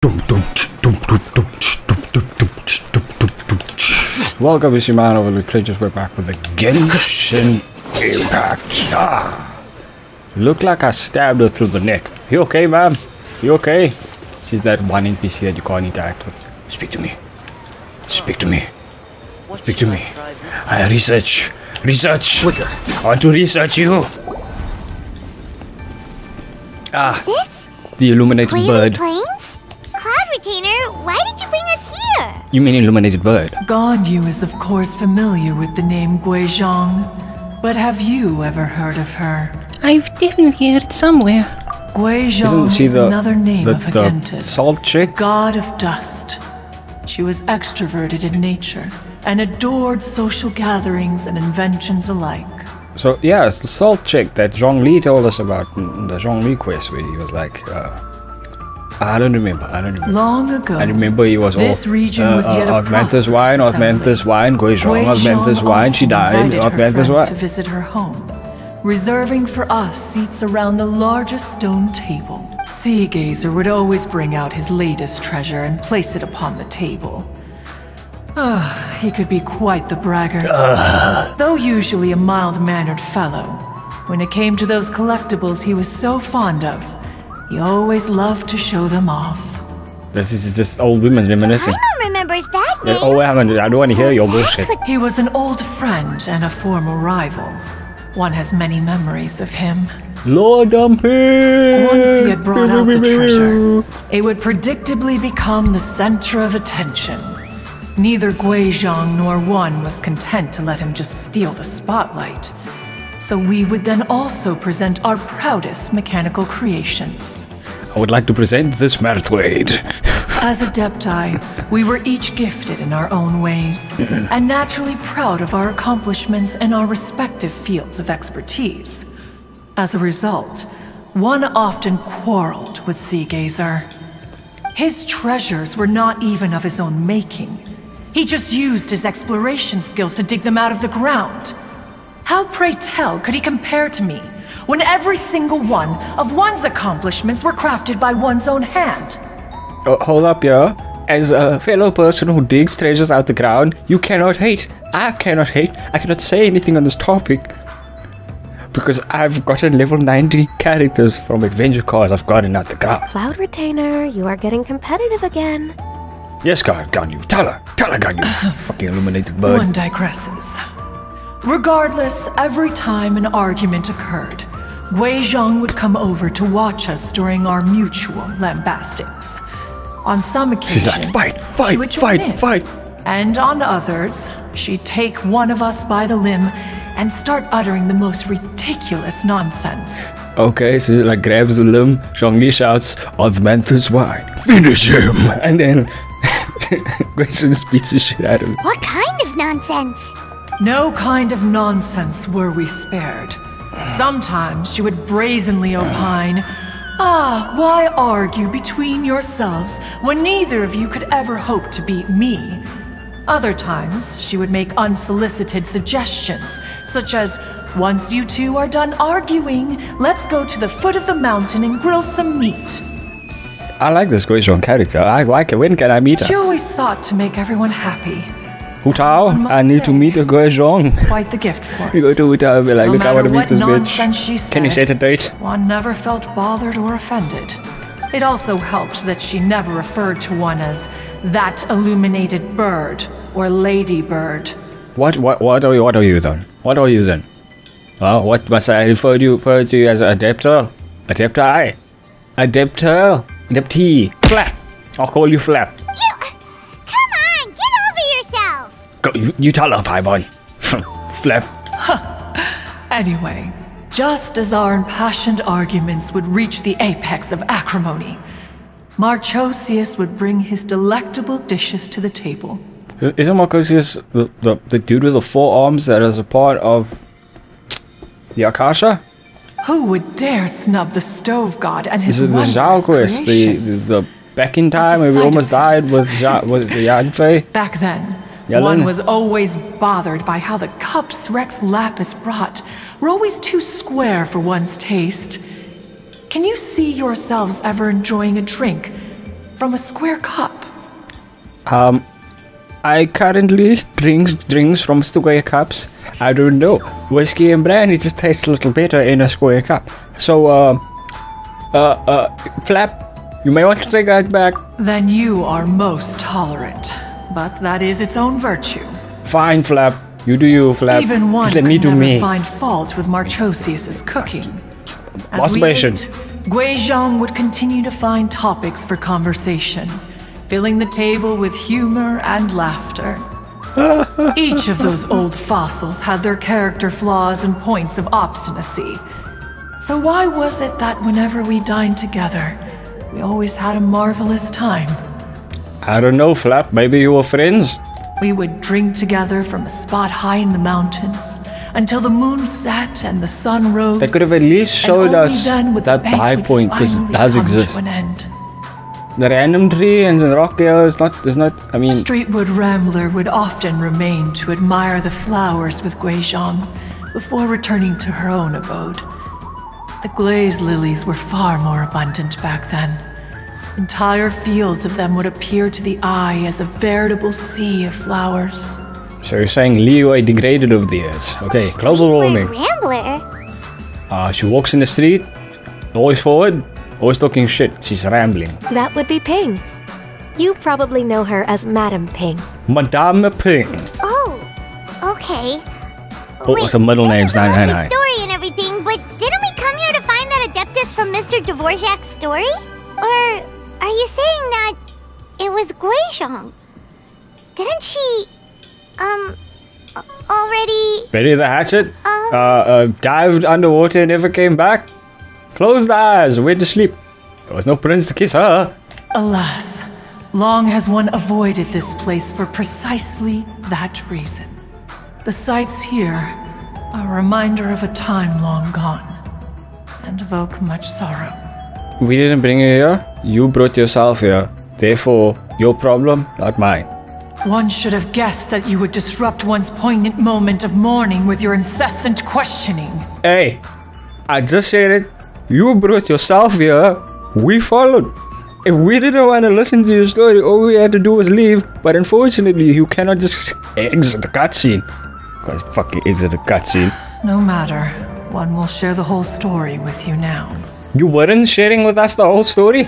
Welcome, Shimano. We creatures. We're back with the Genshin Impact. Look like I stabbed her through the neck. You okay, ma'am? You okay? She's that one NPC that you can't interact with. Speak to me. Speak to me. Speak to me. I research. Research. I want to research you. Ah, the illuminated bird. Retainer, why did you bring us here? You mean illuminated bird? Ganyu is of course familiar with the name Guizhong, but have you ever heard of her? I've definitely heard it somewhere. Guizhong is another name of Agentis, salt chick? god of dust. She was extroverted in nature and adored social gatherings and inventions alike. So yeah, it's the salt chick that Zhongli told us about in the Zhongli quest, where he was like, I don't remember. Long ago, I remember he was this region was yet a Osmanthus wine, Guizhong, Osmanthus wine, she died, Osmanthus wine. To visit her home, reserving for us seats around the largest stone table. Sea Gazer would always bring out his latest treasure and place it upon the table. He could be quite the braggart. Though usually a mild-mannered fellow, when it came to those collectibles he was so fond of, he always loved to show them off. This is just old women reminiscing. Mom remembers that name. Oh, I don't want to hear your bullshit. He was an old friend and a former rival. One has many memories of him. Lord Dumpy! Once he had brought out the treasure, it would predictably become the center of attention. Neither Guizhong nor one was content to let him just steal the spotlight. So we would then also present our proudest mechanical creations. I would like to present this Merthwade. As Adepti, we were each gifted in our own ways, and naturally proud of our accomplishments in our respective fields of expertise. As a result, one often quarreled with Sea Gazer. His treasures were not even of his own making. He just used his exploration skills to dig them out of the ground. How, pray tell, could he compare to me, when every single one of one's accomplishments were crafted by one's own hand? Hold up, yeah. As a fellow person who digs treasures out the ground, you cannot hate. I cannot hate. I cannot say anything on this topic. Because I've gotten level 90 characters from adventure cards I've gotten out the ground. Cloud Retainer, you are getting competitive again. Yes, Ganyu. Tell her, Ganyu. Fucking illuminated bird. One digresses. Regardless, every time an argument occurred, Guizhong would come over to watch us during our mutual lambastings. On some occasions, she's like, she would join in. And on others, she'd take one of us by the limb and start uttering the most ridiculous nonsense. Okay, so she like grabs the limb, Zhongli shouts, Osmanthus wine. Finish him! And then Guizhong beats the shit out of him. What kind of nonsense? No kind of nonsense were we spared. Sometimes she would brazenly opine, why argue between yourselves when neither of you could ever hope to beat me? Other times, she would make unsolicited suggestions, such as, once you two are done arguing, let's go to the foot of the mountain and grill some meat. I like this Guizhong character. I like it. When can I meet her? She always sought to make everyone happy. Hu Tao, I need to meet a Guizhong. Quite the gift for it. You go to Hu Tao and be like, no look, I want to meet this bitch. She said, can you set a date? One never felt bothered or offended. It also helped that she never referred to one as that illuminated bird or ladybird. What are you then? What are you then? What must I refer to you as Adeptor? Adepti? Adeptor? Adeptee? Flap! I'll call you Flap. Go, you tell her, Paimon. Flap. Anyway, just as our impassioned arguments would reach the apex of acrimony, Marchosius would bring his delectable dishes to the table. Isn't Marchosius the dude with the 4 arms that is a part of the Akasha? Who would dare snub the stove god and his the Zhao quest, the back in time where we almost died with the Yanfei? Back then, Yellen? One was always bothered by how the cups Rex Lapis brought were always too square for one's taste. Can you see yourselves ever enjoying a drink from a square cup. I currently drink drinks from square cups. I don't know. Whiskey and brandy just tastes a little better in a square cup. So, Flap, you may want to take that back. Then you are most tolerant, but that is its own virtue. Fine, Flap. You do you, Flap. Even one Let could me do never me. find fault with Marchosius's cooking. As What's we patient? ate, Guizhong would continue to find topics for conversation, filling the table with humor and laughter. Each of those old fossils had their character flaws and points of obstinacy. So why was it that whenever we dined together, we always had a marvelous time? I don't know, Flap. Maybe you were friends? We would drink together from a spot high in the mountains until the moon set and the sun rose. They could have at least showed us that high point, because it does exist. The random tree and the rock here is not, I mean... Streetwood Rambler would often remain to admire the flowers with Guizhong before returning to her own abode. The glaze lilies were far more abundant back then. Entire fields of them would appear to the eye as a veritable sea of flowers. So you're saying Leeway degraded over the years. Okay, global warming. Rambler? She walks in the street, always forward, always talking shit. She's rambling. That would be Ping. You probably know her as Madam Ping. Madame Ping. Oh, okay. What was her middle name's The 999? story and everything, but didn't we come here to find that Adeptus from Mr. Dvorak's story? Or are you saying that it was Guizhong? Didn't she, already... Bury the hatchet? Dived underwater and never came back? Closed the eyes, went to sleep. There was no prince to kiss her. Alas, long has one avoided this place for precisely that reason. The sights here are a reminder of a time long gone, and evoke much sorrow. We didn't bring you here. You brought yourself here. Therefore, your problem, not mine. One should have guessed that you would disrupt one's poignant moment of mourning with your incessant questioning. Hey, I just said it. You brought yourself here. We followed. If we didn't want to listen to your story, all we had to do was leave. But unfortunately, you cannot just exit the cutscene. Because fucking exit the cutscene. No matter. One will share the whole story with you now. You weren't sharing with us the whole story?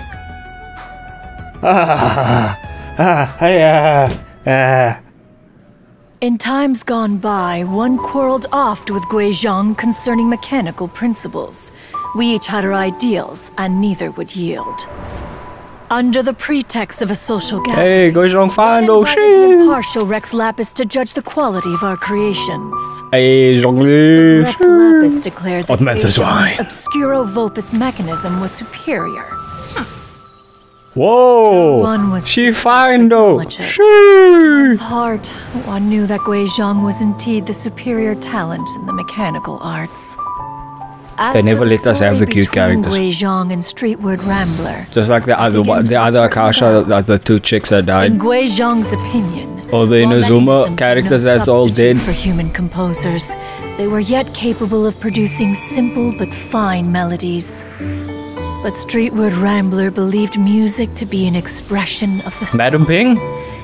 In times gone by, one quarreled oft with Guizhong concerning mechanical principles. We each had our ideals, and neither would yield. Under the pretext of a social gathering, Hey, Guizhong fine, oh invited the shit. impartial Rex Lapis to judge the quality of our creations. Hey, Zhongli. Rex Lapis declared that Wat met is Guizhong's why. obscuro-vopus mechanism was superior. Whoa. One was She fine though. acknowledge it. Shoo. His heart, one knew that Guizhong was indeed the superior talent in the mechanical arts. As They never for the let us have story the cute between characters. Guizhong and Streetwood Rambler, Just like the other begins with a certain Akasha, doubt. the two chicks that in died. Guizhong's opinion, Or the while Inazuma mechanisms characters were no that's all substitute dead. for human composers, they were yet capable of producing simple but fine melodies. But Streetwood Rambler believed music to be an expression of the soul, Madam Ping?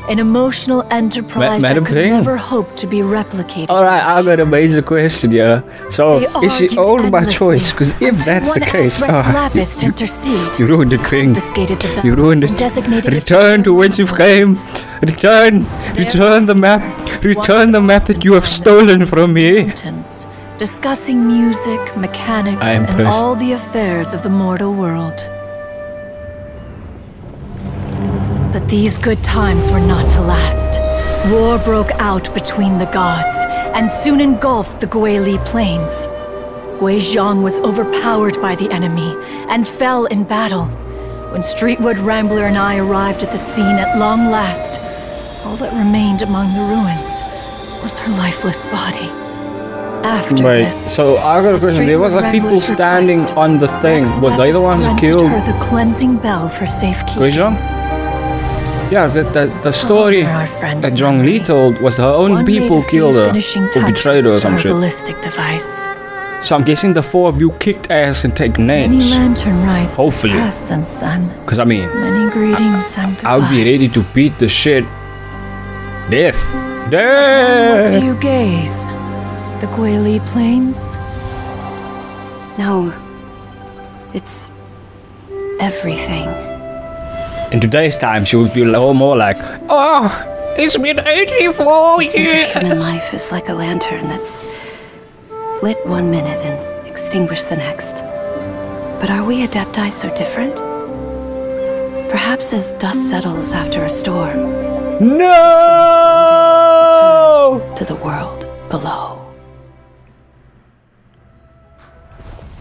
an emotional enterprise Madam that could Ping? never hope to be replicated. Alright, I got a major question here. So, They is she argued old by endlessly. choice? Because if that's the One case, asked Rex Lapis to intercede. you ruined the thing. Confiscated the You bell ruined and it. designated Return to whence you came. Return the map. Return the map that you have stolen from me. mountains, discussing music, mechanics, I am and pissed. all the affairs of the mortal world. But these good times were not to last. War broke out between the gods, and soon engulfed the Guili plains. Guizhong was overpowered by the enemy, and fell in battle. When Streetwood Rambler and I arrived at the scene at long last, all that remained among the ruins was her lifeless body. After Wait, this, so I got a question. There was like people standing on the thing. Were they the ones who killed her the cleansing bell for safekeeping. Guizhong? Yeah, the story Honor our friend's that Zhongli memory. told was her own One made people a few killed her. finishing Or betrayed her or touches some to shit. ballistic device. So I'm guessing the 4 of you kicked ass and take Many names. lantern rites Hopefully. have passed since then. Because I mean, Many greetings and goodbyes. I would be ready to beat the shit. Death. What Death. do you gaze? The Guili Plains? No. It's everything. In today's time, she would be a little more like, oh, it's been 84 years. Human life is like a lantern that's lit one minute and extinguished the next. But are we Adepti so different? Perhaps as dust settles after a storm, No! to the world below.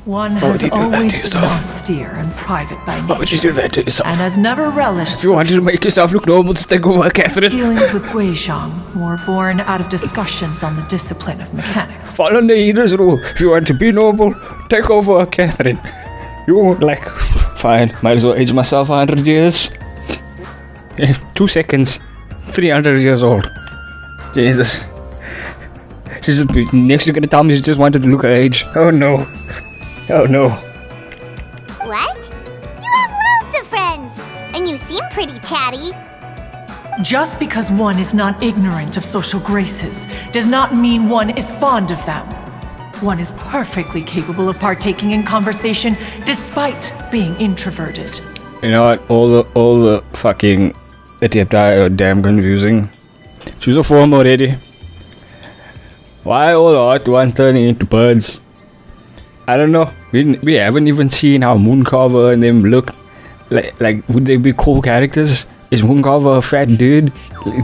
One would has you do that to always been yourself? austere and private by nature. Why would you do that to yourself? And has never relished If you wanted to make yourself look normal, just take over, Catherine. dealings with Guizhong were born out of discussions on the discipline of mechanics. Follow the leader's rule. If you want to be noble, take over, Catherine. You like, fine, might as well age myself 100 years. 2 seconds, 300 years old. Jesus. She's next you're gonna tell me she just wanted to look her age. Oh no. Oh no. What? You have loads of friends, and you seem pretty chatty. Just because one is not ignorant of social graces does not mean one is fond of them. One is perfectly capable of partaking in conversation despite being introverted. You know what? All the fucking Adepti are damn confusing. Choose a form already. Why all hot ones turning into birds? I don't know. We haven't even seen how Mooncarver and them look. Like would they be cool characters? Is Mooncarver a fat dude?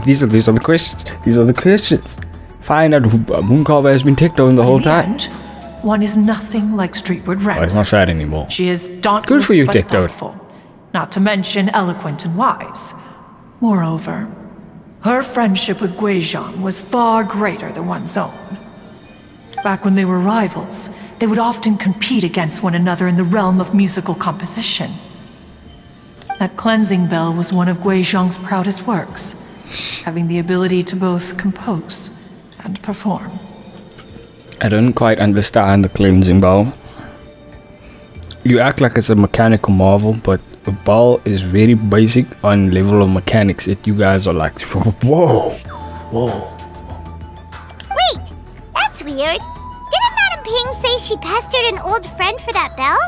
These are the questions. These are the questions. Find out who Mooncarver has been ticked on the whole In the time. end, one is nothing like Streetward Oh, Rambler. it's not fat anymore. She is dauntless Good for you, but Dick Toad. thoughtful, not to mention eloquent and wise. Moreover, her friendship with Guizhong was far greater than one's own. Back when they were rivals, they would often compete against one another in the realm of musical composition. That cleansing bell was one of Guizhong's proudest works, having the ability to both compose and perform. I don't quite understand the cleansing bowl. You act like it's a mechanical marvel, but the bowl is very basic on level of mechanics. It you guys are like, whoa, whoa. Wait, that's weird. Didn't Madam Ping say she pestered an old friend for that bell?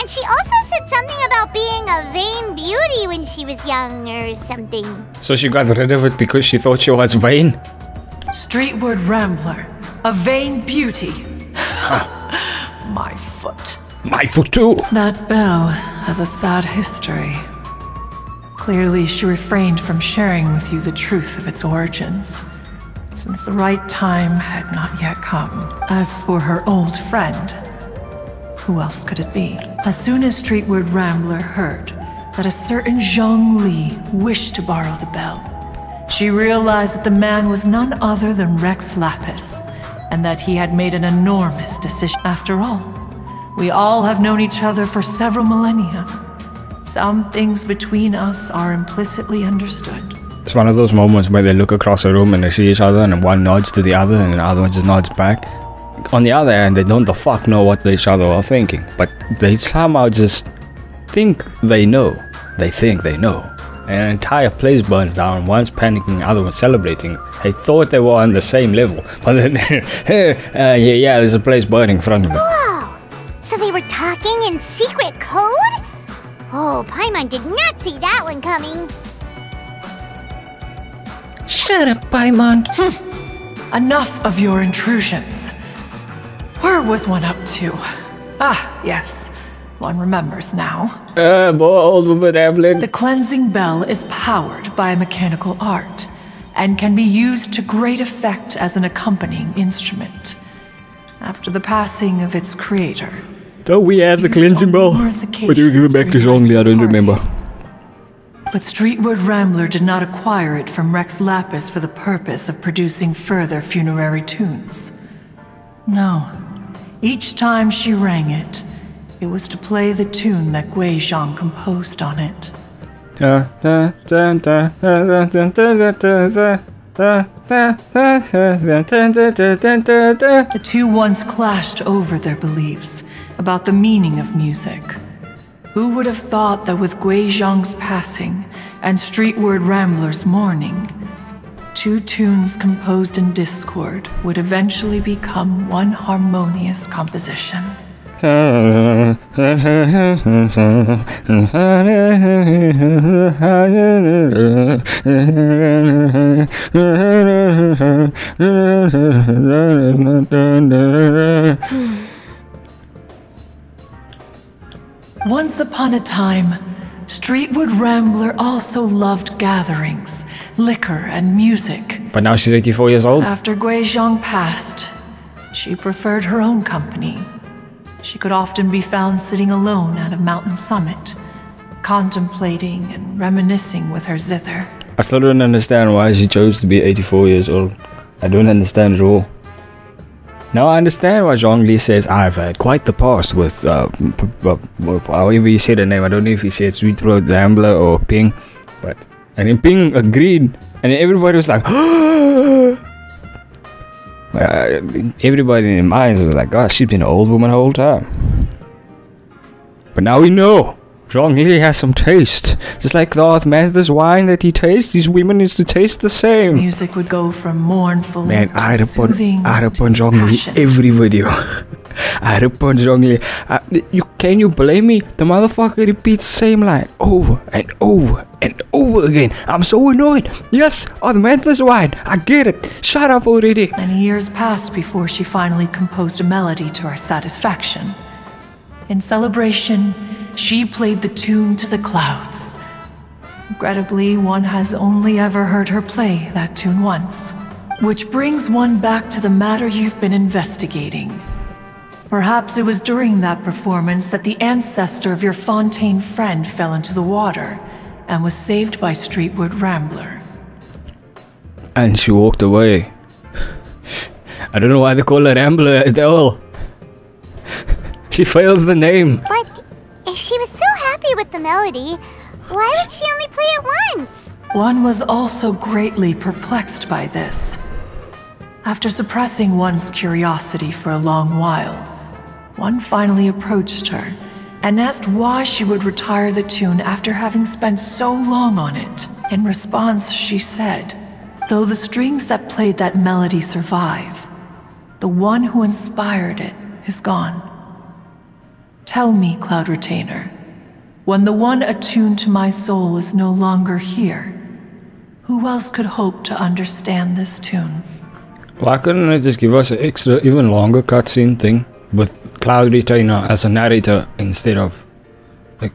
And she also said something about being a vain beauty when she was young or something. So she got rid of it because she thought she was vain? Streetward Rambler, a vain beauty. My foot. My foot too. That bell has a sad history. Clearly, she refrained from sharing with you the truth of its origins, since the right time had not yet come. As for her old friend, who else could it be? As soon as Streetward Rambler heard that a certain Zhang Li wished to borrow the bell, she realized that the man was none other than Rex Lapis, and that he had made an enormous decision. After all, we all have known each other for several millennia. Some things between us are implicitly understood. It's one of those moments where they look across a room and they see each other and one nods to the other and the other one just nods back. On the other hand, they don't the fuck know what each other are thinking, but they somehow just think they know. They think they know. And an entire place burns down, one's panicking, the other one's celebrating. They thought they were on the same level, but then, yeah, there's a place burning in front of them. Whoa! So they were talking in secret code? Oh, Paimon did not see that one coming. Shut up, Paimon. Enough of your intrusions. Where was one up to? Ah, yes. One remembers now. Old woman Evelyn. The cleansing bell is powered by a mechanical art and can be used to great effect as an accompanying instrument. After the passing of its creator, Don't we have the cleansing bell? Or do we give it back to Zhongli? I don't remember. But Streetward Rambler did not acquire it from Rex Lapis for the purpose of producing further funerary tunes. No. Each time she rang it, it was to play the tune that Guizhong composed on it. The two once clashed over their beliefs about the meaning of music. Who would have thought that with Gui Zhang's passing and Streetward Rambler's mourning, two tunes composed in discord would eventually become one harmonious composition? Once upon a time, Streetwood Rambler also loved gatherings, liquor, and music. But now she's 84 years old. After Gui Zhang passed, she preferred her own company. She could often be found sitting alone at a mountain summit, contemplating and reminiscing with her zither. I still don't understand why she chose to be 84 years old. I don't understand at all. Now I understand why Zhongli says, I've had quite the past with, however he said her name. I don't know if he said Sweetroad Rambler or Ping. But, and then Ping agreed. And then everybody was like, everybody in their minds was like, oh, she's been an old woman the whole time. But now we know. Zhongli has some taste. Just like the Arthmanthus wine that he tastes, these women needs to taste the same. Music would go from mournful Man, I had upon to Zhongli every video. I had upon Zhongli. Can you blame me? The motherfucker repeats the same line over and over and over again. I'm so annoyed. Yes, Arthmanthus wine. I get it. Shut up already. Many years passed before she finally composed a melody to our satisfaction. In celebration, she played the tune to the clouds. Regrettably, one has only ever heard her play that tune once. Which brings one back to the matter you've been investigating. Perhaps it was during that performance that the ancestor of your Fontaine friend fell into the water and was saved by Streetwood Rambler. And she walked away. I don't know why they call her Rambler at all. She fails the name. But if she was so happy with the melody, why would she only play it once? One was also greatly perplexed by this. After suppressing one's curiosity for a long while, one finally approached her and asked why she would retire the tune after having spent so long on it. In response, she said, though the strings that played that melody survive, the one who inspired it is gone. Tell me, Cloud Retainer, when the one attuned to my soul is no longer here, who else could hope to understand this tune? Why couldn't they just give us an extra, even longer cutscene thing with Cloud Retainer as a narrator instead of, like,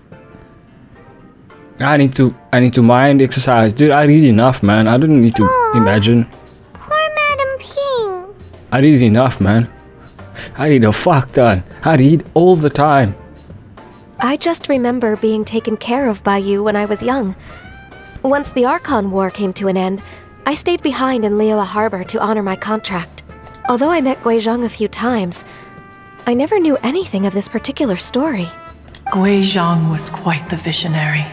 I need to mind exercise, dude. I read enough, man. I don't need to imagine. Poor Madam Ping. I read enough, man. I read a fuck ton. I read all the time. I just remember being taken care of by you when I was young. Once the Archon War came to an end, I stayed behind in Liyue Harbor to honor my contract. Although I met Gui Zhang a few times, I never knew anything of this particular story. Gui Zhang was quite the visionary,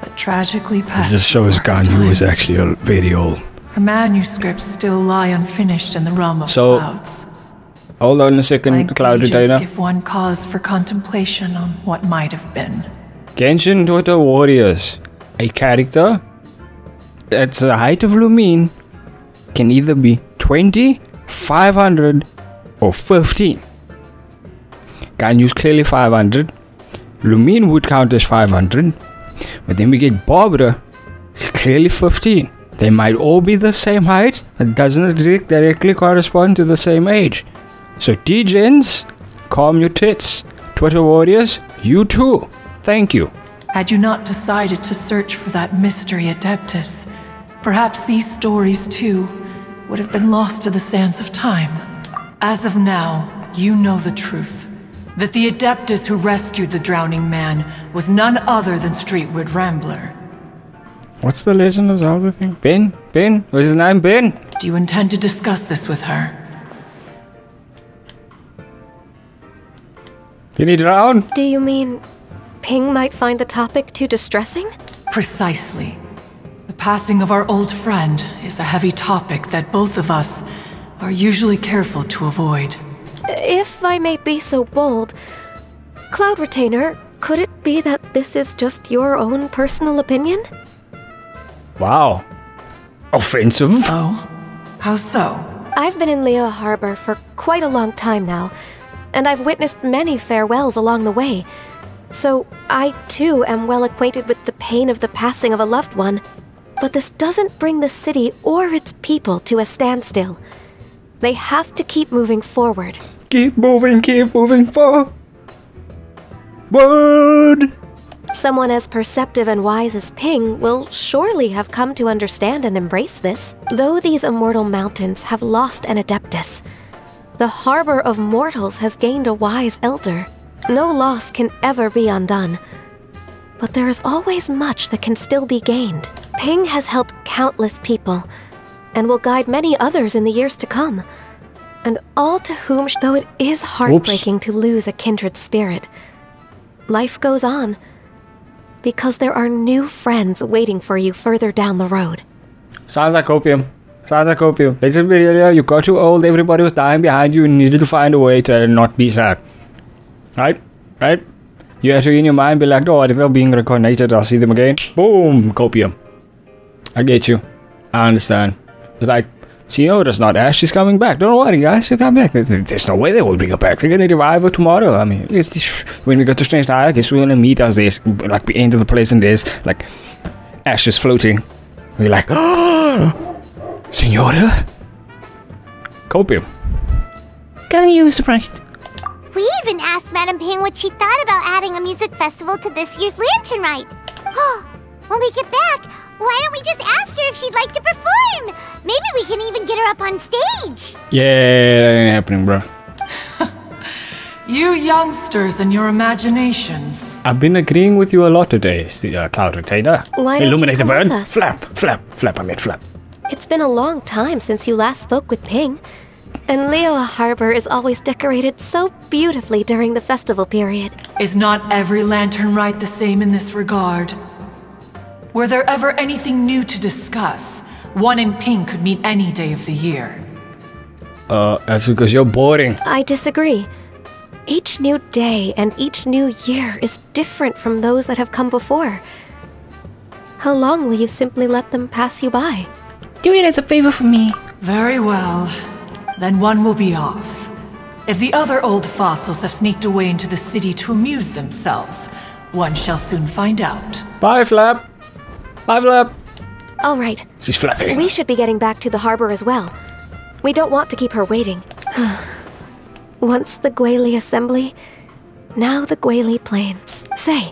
but tragically passed. It just shows Ganyu was actually very old. Her manuscripts still lie unfinished in the realm of clouds. Hold on a second, Cloud Retainer. Give one cause for contemplation on what might have been. Genshin Twitter Warriors. A character that's the height of Lumine can either be 20, 500, or 15. Ganyu's clearly 500. Lumine would count as 500. But then we get Barbara. She's clearly 15. They might all be the same height. It doesn't directly correspond to the same age. So D-Gens, calm your tits. Twitter Warriors, you too. Thank you. Had you not decided to search for that mystery Adeptus, perhaps these stories too would have been lost to the sands of time. As of now, you know the truth. That the Adeptus who rescued the drowning man was none other than Streetwood Rambler. What's the Legend of Zelda thing? Ben? Ben? What's his name? Ben? Do you intend to discuss this with her? Did he drown? Do you mean Ping might find the topic too distressing? Precisely. The passing of our old friend is a heavy topic that both of us are usually careful to avoid. If I may be so bold, Cloud Retainer, could it be that this is just your own personal opinion? Wow. Offensive. Oh? How so? I've been in Liyue Harbor for quite a long time now, and I've witnessed many farewells along the way. So I too am well acquainted with the pain of the passing of a loved one. But this doesn't bring the city or its people to a standstill. They have to keep moving forward. Keep moving forward. Word! Someone as perceptive and wise as Ping will surely have come to understand and embrace this. Though these immortal mountains have lost an Adeptus, the harbor of mortals has gained a wise elder. No loss can ever be undone. But there is always much that can still be gained. Ping has helped countless people, and will guide many others in the years to come. And all to whom, though it is heartbreaking to lose a kindred spirit, life goes on, because there are new friends waiting for you further down the road. Sounds like opium. Sounds like opium. Let's be real, you got too old, everybody was dying behind you, and you needed to find a way to not be sad. Right? Right? You have to in your mind be like, oh, if they're being reincarnated, I'll see them again. Boom! Copium. I get you. I understand. It's like, Shinoda's not Ash, she's coming back. Don't worry, guys, she'll come back. There's no way they will bring her back. They're gonna revive her tomorrow. I mean, when we go to Strange Isle, I guess we're gonna meet as this, like, the end of the place, and there's, like, Ash is floating. We're like, oh, Senora? Copium. Can you surprised? We even asked Madame Ping what she thought about adding a music festival to this year's lantern rite. Oh, when we get back, why don't we just ask her if she'd like to perform? Maybe we can even get her up on stage. Yeah, that ain't happening, bro. You youngsters and your imaginations. I've been agreeing with you a lot today, Cloud Retainer. Why don't Illuminate you the come bird. with us? Flap, flap, flap, I meant flap. It's been a long time since you last spoke with Ping, and Liyue Harbor is always decorated so beautifully during the festival period. Is not every lantern rite the same in this regard? Were there ever anything new to discuss? One in Ping could meet any day of the year. That's because you're boring. I disagree. Each new day and each new year is different from those that have come before. How long will you simply let them pass you by? Do it as a favor for me. Very well. Then one will be off. If the other old fossils have sneaked away into the city to amuse themselves, one shall soon find out. Bye, Flap. Bye, Flap. All right. She's flapping. We should be getting back to the harbor as well. We don't want to keep her waiting. Once the Guili Assembly, now the Guili Plains. Say,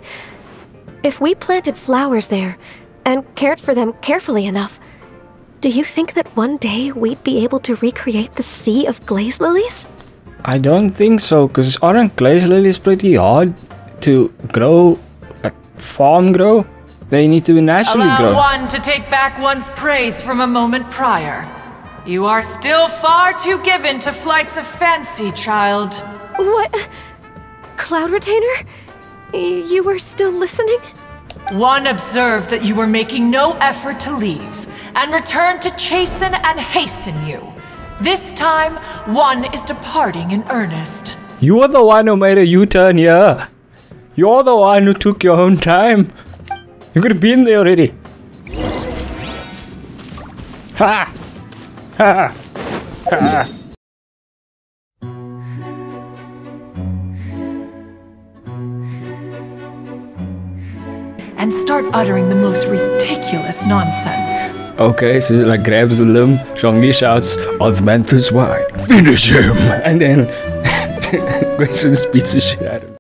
if we planted flowers there and cared for them carefully enough, do you think that one day we'd be able to recreate the sea of glaze lilies? I don't think so, because aren't glaze lilies pretty hard to grow, like farm grow? They need to naturally Allow grow. one to take back one's praise from a moment prior. You are still far too given to flights of fancy, child. What? Cloud Retainer? You were still listening? One observed that you were making no effort to leave, and returned to chasten and hasten you. This time, one is departing in earnest. You are the one who made a U-turn here. You're the one who took your own time. You could have been there already. Ha! Ha! Ha! And start uttering the most ridiculous nonsense. Okay, so he like grabs the limb, Zhongli shouts, Othmanthus wide. Finish him! And then Grayson beats the shit out of him.